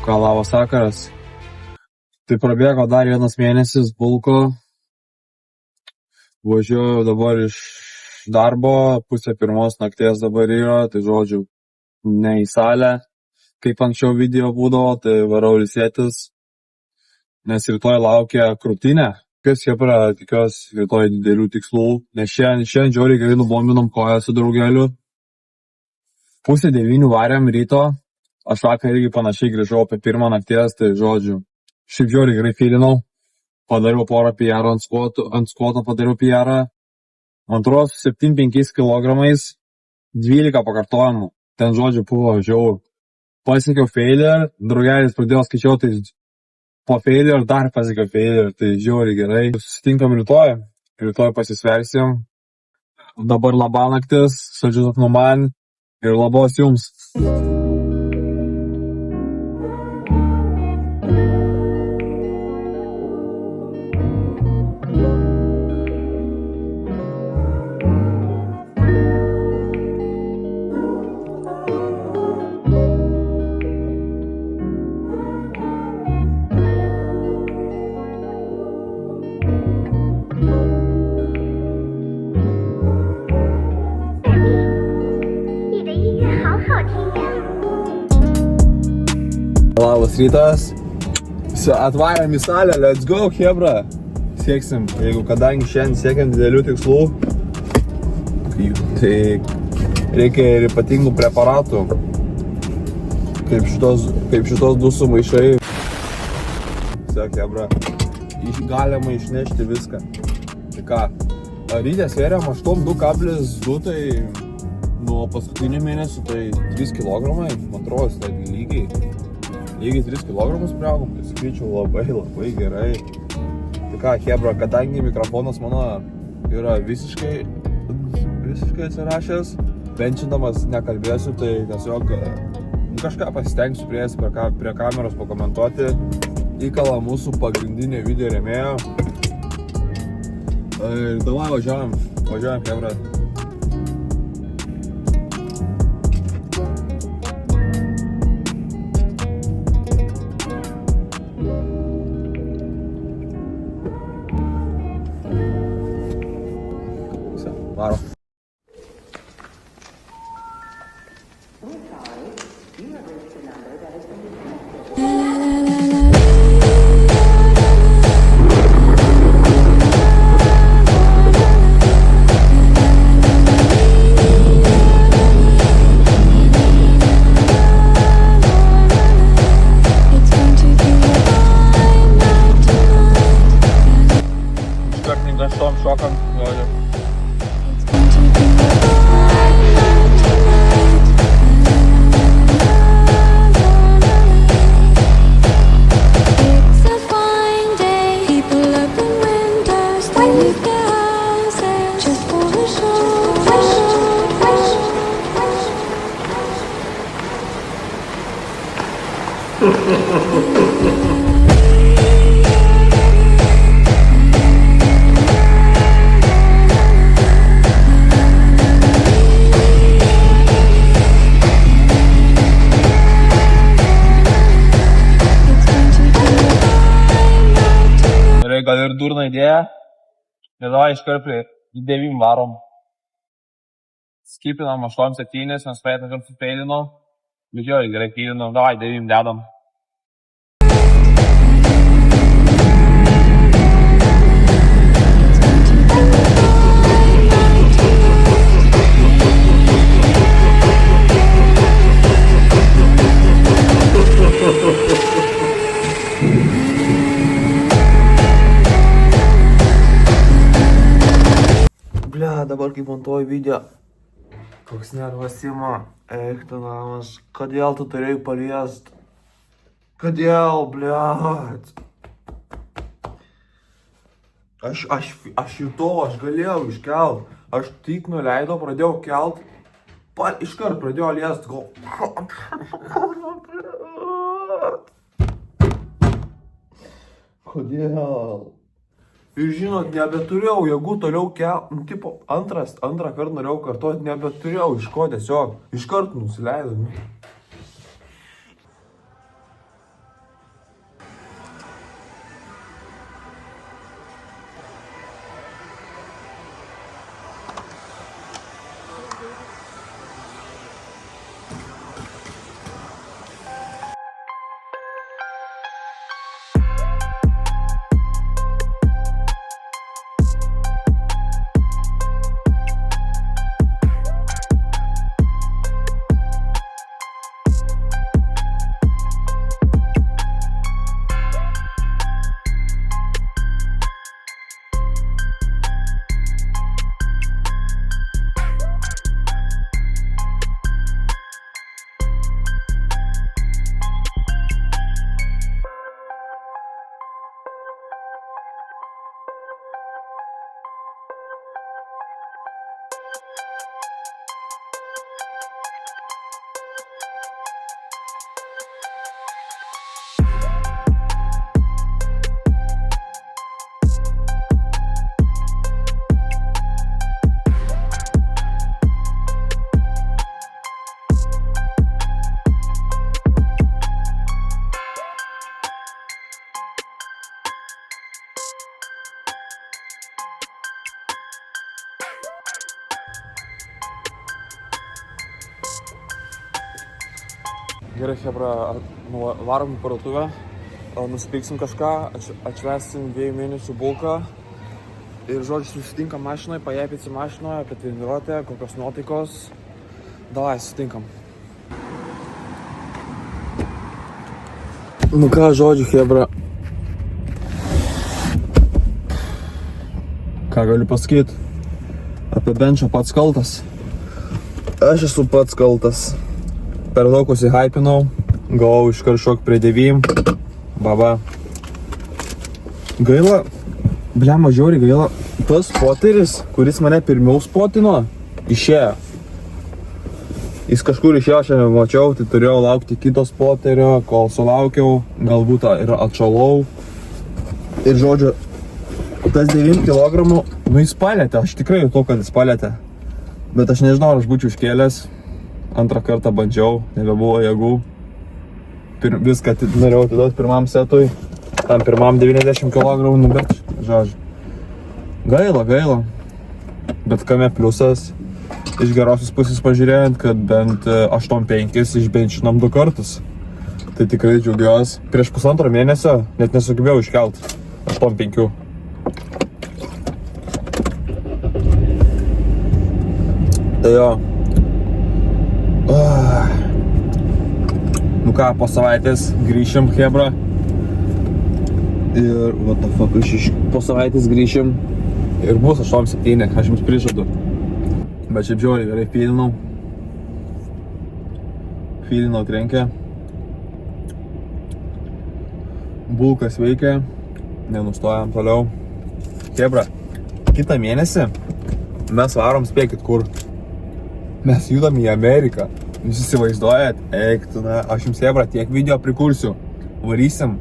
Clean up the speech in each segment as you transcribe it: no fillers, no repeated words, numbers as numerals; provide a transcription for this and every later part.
Ką labas vakaras. Tai prabėgo dar vienas mėnesis bulko. Važiuoju dabar iš darbo, 2:30 nakties dabar yra, tai žodžiu, ne į salę, kaip anksčiau video būdavo, tai varau ilsėtis, nes rytoj laukia krūtinė. Kas jepra, tikiuosi rytoj didelių tikslų, nes šiandien žiauriai gerai nubombinom koją su draugeliu. 8:30 varėm ryto, aš vakar irgi panašiai grįžau apie 1 nakties, tai žodžiu, šiaip žiauriai gerai filinau. Padariau porą PR ant skvoto padariau PR. Antros 7-5 kilogramais, 12 pakartojimų. Ten žodžiu buvo žiaur. Pasiekiau failure, draugelis pradėjo skaičiuoti, tai po failure dar pasiekiau failure, tai žiauriai gerai. Susitinkam rytoj pasisversim. Dabar labanaktis, saldžius nuo man ir labos jums. Labas rytas. Atvarėm į salę, let's go, hebra. Sieksim, kadangi šiandien siekiam didelių tikslų, tai reikia ir ypatingų preparatų, kaip šitos du sumaišai. Siek, hebra, galima išnešti viską. Tai ką, ryte svėrėm 8,2, tai nuo paskutinių mėnesių tai 3 kilogramai, man atrodo, tai lygiai 3 kilogramus priaugom, tai skaičiau labai gerai. Tai ką, hebra, kadangi mikrofonas mano yra visiškai atsirašęs, benčindamas nekalbėsiu, tai tiesiog kažką pasistengsiu prie kameros pakomentuoti. Įkala mūsų pagrindinė video rėmėja. Ir davai važiuojam, hebra. Varo. Iškart negastom šokam, žodžiu. Gal ir durna idėja, ir davai iškart prie 9 varom. Skipinam 8-7, nes praeitą kartą feilinau, bet jo, gerai feilinau, davai 9 dedam. Dabar kaip montuoju video, koks nervas ima, eiktunamas, kodėl tu turėjai paliest, kodėl, bliat. Aš jutau, aš galėjau iškelt, aš tik nuleidau, pradėjau kelt, iškart pradėjau liest, kodėl? Ir žinot, nebeturėjau jėgų toliau tipo antrą kartą norėjau kartuoti, nebeturėjau iš ko tiesiog, iškart nusileidau. Gerai, chebra, varom į parduotuvę, nusipirksim kažką, atšvestim 2 mėnesių bulką ir, žodžiu, susitinkam mašinoje, pajėpysim mašinoje, apie treniruotę, kokios nuotaikos. Davai, susitinkam. Nu ką, žodžiu, chebra. Ką galiu pasakyti? Apie benčą pats kaltas. Aš esu pats kaltas. Per daug užsihypinau, gavau iš karšok prie 9. Baba. Gaila, blema žiauriai gaila. Tas spoteris, kuris mane pirmiau spotino, išėjo. Jis kažkur išėjo, aš mačiau, tai turėjau laukti kito spoterio, kol sulaukiau, galbūt ir atšalau. Ir, žodžiu, tas 9 kg, nu jis palėtė, aš tikrai jutau, kad jis palėtė. Bet aš nežinau, ar aš būčiau iškėlęs. Antrą kartą bandžiau, nebebuvo jėgų. Viską norėjau atiduoti pirmam setui. Tam pirmam 90 kg, nu bet, žodžiu. Gaila. Bet kame pliusas, iš gerosios pusės pažiūrėjant, kad bent 8-5 išbenčinom 2 kartus. Tai tikrai džiaugiuosi. Prieš pusantro mėnesio net nesugebėjau iškelt 8-5. Tai jo. Nu ką, po savaitės grįšim, chebra. Ir, what the fuck, po savaitės grįšim. Ir bus 8-7, aš jums prižadu. Bet šiaip žiauriai gerai filinau. Filinau trenkę. Bulkas veikia. Nenustojam toliau. Chebra, kitą mėnesį mes varom, spėkit kur. Mes judam į Ameriką. Jūs įsivaizduojat? Eik, tu, na, aš jums, chebra, tiek video prikursiu. Varysim.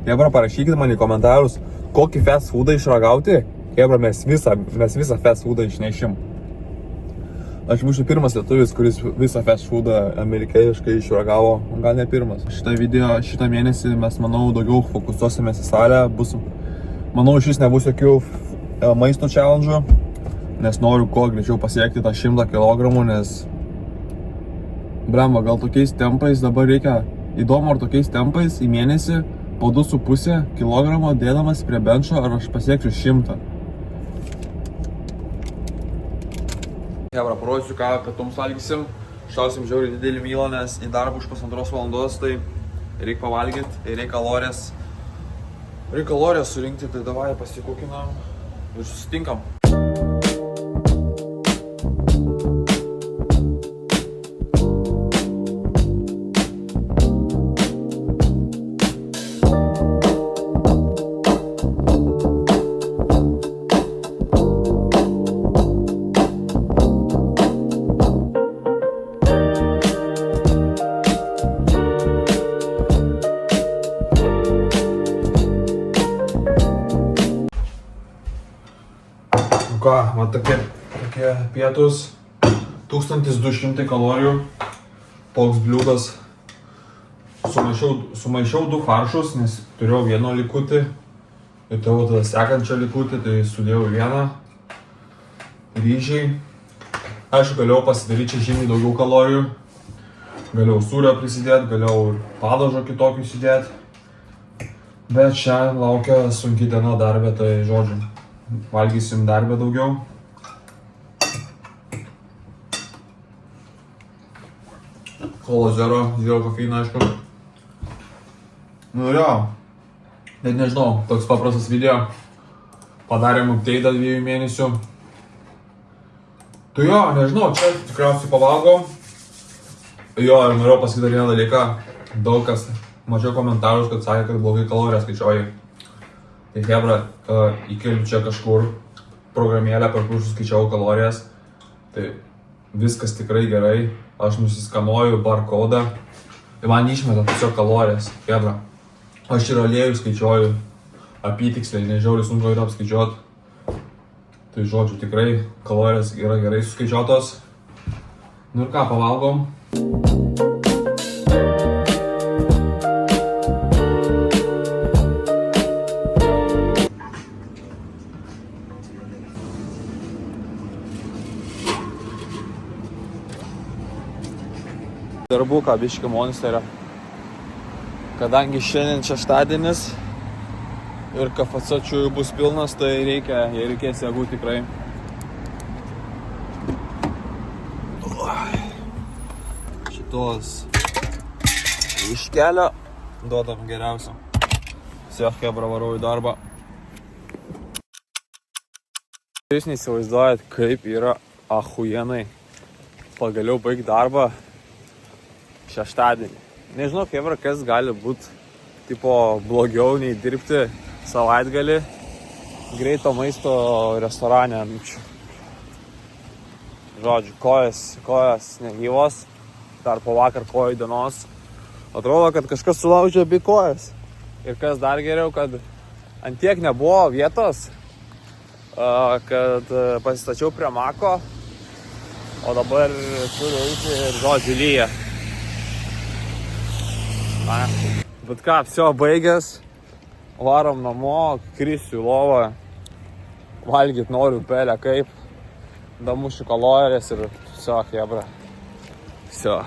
Chebra, parašykit man į komentarus, kokį fast foodą išragauti. Chebra, mes visą fast foodą išnešim. Aš būsiu pirmas lietuvis, kuris visą fast foodą amerikaiškai išragavo. Gal ne pirmas. Šitą mėnesį mes, manau, daugiau fokusuosimės į salę. Manau, šis nebus jokių maisto challenge'ų. Nes noriu kuo greičiau pasiekti tą 100 kg, nes blemba, gal tokiais tempais dabar reikia, įdomu ar tokiais tempais į mėnesį po 2,5 kg dėdamas prie benčo, ar aš pasieksiu 100. Hebra, parodysiu, ką pietums valgysim. Šausim žiauriai didelį mylą, nes į darbą už 1,5 valandos, tai reikia pavalgyti ir reikia kalorijas surinkti, tai davai pasikukinam ir susitinkam. Ką, va tokie pietus, 1200 kalorijų, toks bliūdas. Sumaišiau 2 faršus, nes turėjau vieną likutį ir tada sekančią likutį, tai sudėjau vieną. Ryžiai. Aišku, galėjau pasidaryti čia žymiai daugiau kalorijų. Galėjau sūrio prisidėti, galėjau ir padažo kitokių įsidėti. Bet šiandien laukia sunki diena darbė, tai žodžiu. Valgysim darbę daugiau. Kola zero kofeino, aišku. Nu ir jo, net nežinau, toks paprastas video. Padarėm update 2 mėnesių. Tai jo, nežinau, čia tikriausiai pavalgom. Jo, ir norėjau pasakyti dar vieną dalyką. Daug kas mačiau komentarus, kad sakė, kad blogai kalorijas skaičiuoji. Tai hebra, įkeliu čia kažkur programėlę, per kur suskaičiavau kalorijas. Tai viskas tikrai gerai. Aš nusiskanuoju barkodą. Tai man išmeta tiesiog kalorijas. Hebra, aš ir aliejų skaičiuoju apytiksliai, nežiauriai sunku yra apskaičiuoti. Tai žodžiu, tikrai kalorijas yra gerai suskaičiuotos. Nu ir ką, pavalgom. rebuką biškį monsterio. Kadangi šiandien šeštadienis ir KFC bus pilnas, tai reikės jėgų tikrai. Šitos iš kelio duodam geriausią. Sieh, kebra, varau į darbą. Jūs neįsivaizduojat, kaip yra achujenai pagaliau baigti darbą šeštadienį. Nežinau, kebra, kas gali būti tipo blogiau nei dirbti savaitgalį greito maisto restorane. Žodžiu, kojas negyvos, dar po vakar kojų dienos. Atrodo, kad kažkas sulaužė abi kojas. Ir kas dar geriau, kad ant tiek nebuvo vietos, kad pasistačiau prie mako, o dabar turiu eiti ir žodžiu lyja. Bet ką, viso baigęs, varom namo, krisiu į lovą, valgyt noriu pelę kaip, damušiu kalorijas ir viso, hebra. Viso.